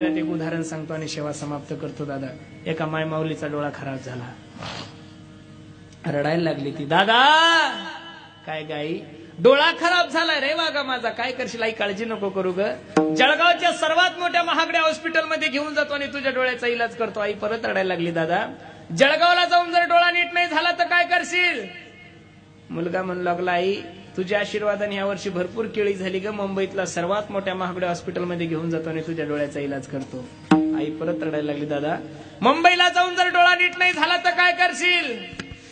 एक उदाहरण सांगतो आणि सेवा समाप्त करतो. दादा, एका मायमाऊलीचा डोळा खराब झाला, रडायला लागली ती. दादा काय गाई, डोळा खराब झालाय रे वागा माझा, काय करशील आई, काळजी नको करू ग. जळगावच्या सर्वात मोठ्या महागड्या हॉस्पिटलमध्ये घेऊन जातो आणि तुझ्या डोळ्याचा इलाज करतो. आई परत रडायला लागली. दादा जळगावला जाऊन जर डोळा नीट नाही झाला तर काय करशील. मुलगा म्हणू लागला, आई तुझ्या आशीर्वादाने यावर्षी भरपूर केळी झाली ग, मुंबईतला सर्वात मोठ्या महागड्या हॉस्पिटलमध्ये घेऊन जातो आणि तुझ्या डोळ्याचा इलाज करतो. आई परत रडायला लागली. दादा मुंबईला जाऊन जर डोळा नीट नाही झाला तर काय करशील.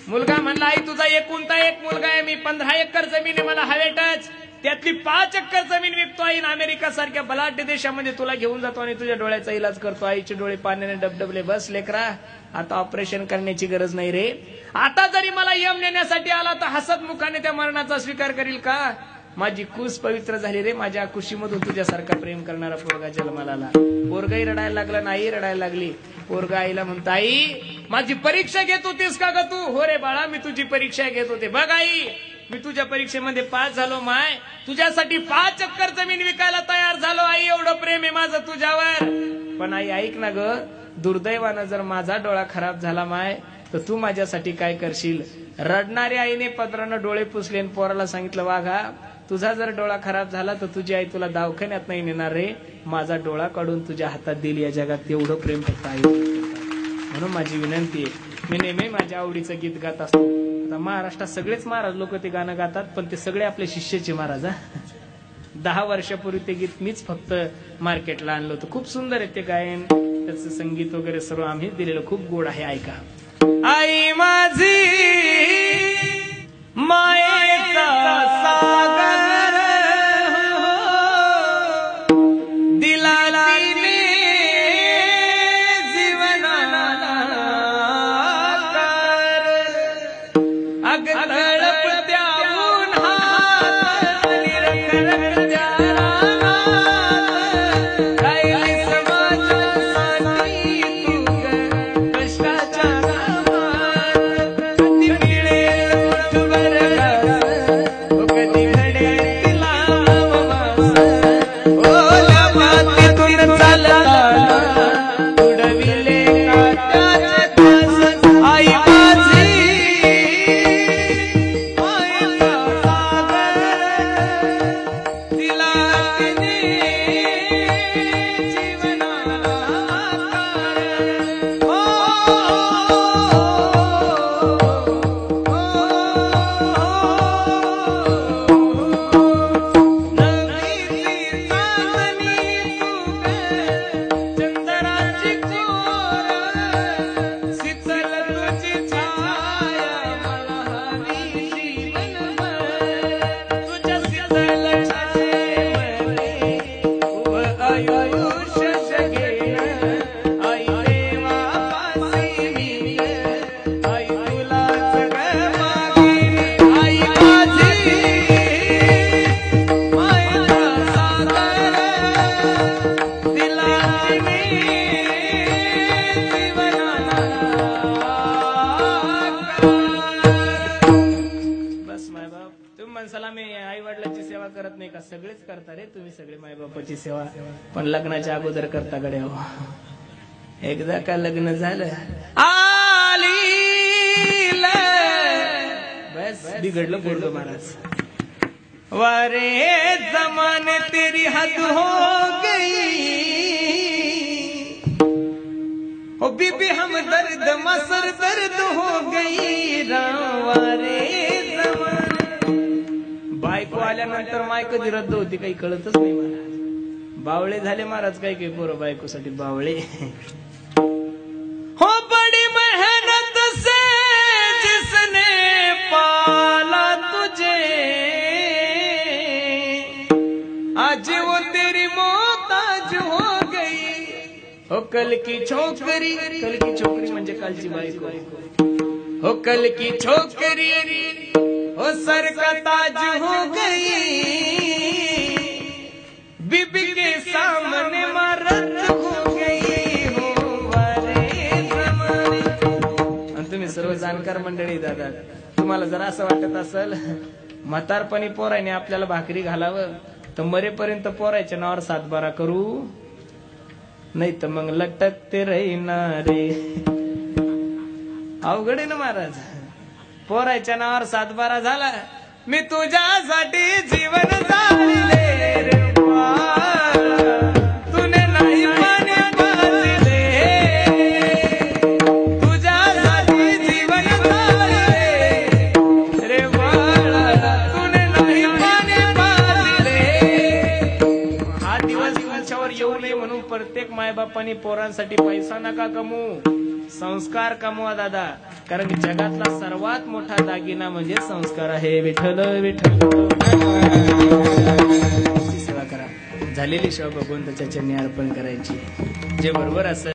मुलगा म्हणला, आई तुझा एकुलता एक मुलगा आहे, मी 15 एकर जमीन आहे मला हवेटच, त्यातली 5 एकर जमीन विकतो आई, अमेरिका सारख्या बलाढ्य देशामध्ये तुला घेऊन जातो आणि तुझ्या डोळ्याचा इलाज करतो. आईचे डोळे पाण्याने डबडबले. बस लेकरा, आता ऑपरेशन करण्याची गरज नाही रे. आता जरी मला यम नेण्यासाठी आला तर हसत मुखाने त्या मरणाचा स्वीकार करील का. माझी कुस पवित्र झाली रे, माझ्या कुशीमधून तुझ्यासारखा प्रेम करणारा पोरगा जन्माला आला. पोरगाही रडायला लागला, नाही रडायला लागली. पोरगा आईला म्हणतो, आई माझी परीक्षा घेत होतीस का ग तू. हो रे बाळा, मी तुझी परीक्षा घेत होते. बघ आई, मी तुझ्या परीक्षेमध्ये पास झालो. माय तुझ्यासाठी 5 एकर जमीन विकायला तयार झालो. आई एवढं प्रेम आहे माझं तुझ्यावर. पण आई ऐक ना ग, दुर्दैवानं जर माझा डोळा खराब झाला माय तर तू माझ्यासाठी काय करशील. रडणाऱ्या आईने पदरानं डोळे पुसले आणि पोराला सांगितलं, वाघा तुझा जर डोळा खराब झाला तर तुझी आई तुला दवाखान्यात नाही नेणार रे, माझा डोळा काढून तुझ्या हातात दिली. या जगात एवढं प्रेम फक्त आई. म्हणून माझी विनंती आहे, मी नेहमी माझ्या आवडीचं गीत गात असतो. आता महाराष्ट्रात सगळेच महाराज लोक ते गाणं गातात, पण ते सगळे आपले शिष्याचे महाराज. 10 वर्षापूर्वी ते गीत मीच फक्त मार्केटला आणलं होतं. खूप सुंदर आहे ते गायन, त्याचं संगीत वगैरे सर्व आम्हीच दिलेलं, खूप गोड आहे. ऐका. आई माझी मायेचा सागर दिला तिने जीवनाला अग तळपत्या उन्हात निरखरत्या रानात राहिली समाजासाठी तू ग कष्टाच्या कामात. कधी मिळेल उठभर घास, कधी घडेल तिला वास, ओल्या मातीतून चालताना उडविले काट्याचे तास. आई माझी मायेचा सागर दिला तिने जीवनाला आकार. नवीन चांदणी तू ग, चंद्राची कोर, शीतल तुझी छाया मला हवी जीवनभर. तुझ्या शीतल छायेमध्ये उभं आयुष्य जगेन. आई देवापासी मी ग, आई तुलाच ग मागेन. आई माझी मायेचा सागर दिला तिने जीवनाला आकार. बस मायबाप, तुम्ही म्हणसाला मी आई वडिलांची सेवा करत नाही का. सगळेच करता रे तुम्ही, सगळे मायबापाची सेवा, पण लग्नाच्या अगोदर करता गड्या हो. एकदा का लग्न झालं आली बस बिघडलं बोललो महाराज. वारे जमाने तेरी हद हो गई, ओ बीबी हम दर्द मसर दर्द हो गई. वारे जमाने. बायको आल्यानंतर माय कधी रद्द होती काही कळतच नाही महाराज. बावळे झाले महाराज काही काही पोरं बायकोसाठी बावळे. हो बड़ी मेहनत से जिसने पाला तुझे, आज वो तेरी मोहताज हो गई. हो कल की छोकरी, कल की छोकरी म्हणजे कालची बायको. हो कल की छोकरी हो सर का ताज हो गई. बीबी के सामने मरद हो गई. हो वारे जमाने. आणि तुम्ही सर्व जाणकार मंडळी दादा, तुम्हाला जरा असं वाटत असेल म्हातारपणी पोराने आपल्याला भाकरी घालावं तर मरेपर्यंत पोराच्या नावावर 7-12 करू नाही तर मग लटकते राहणारे. अवघड आहे ना महाराज. पोराच्या नावावर 7-12 झाला. मी तुझ्यासाठी जीवन जाळले रे बाळा, तुने नाही पाणी पाजले. तुझ्यासाठी जीवन जाळले रे बाळा, तुने नाही पाणी पाजले. हा दिवस तुमच्यावर येऊ नये म्हणून प्रत्येक मायबापांनी पोरांसाठी पैसा नका कमवू, संस्कार कमवा दादा. कारण जगातला सर्वात मोठा दागिना म्हणजे संस्कार आहे. विठ्ठल विठ्ठल सेवा करा. झालेली सेवा बघून त्याच्या चरणी अर्पण करायची. जे बरोबर असेल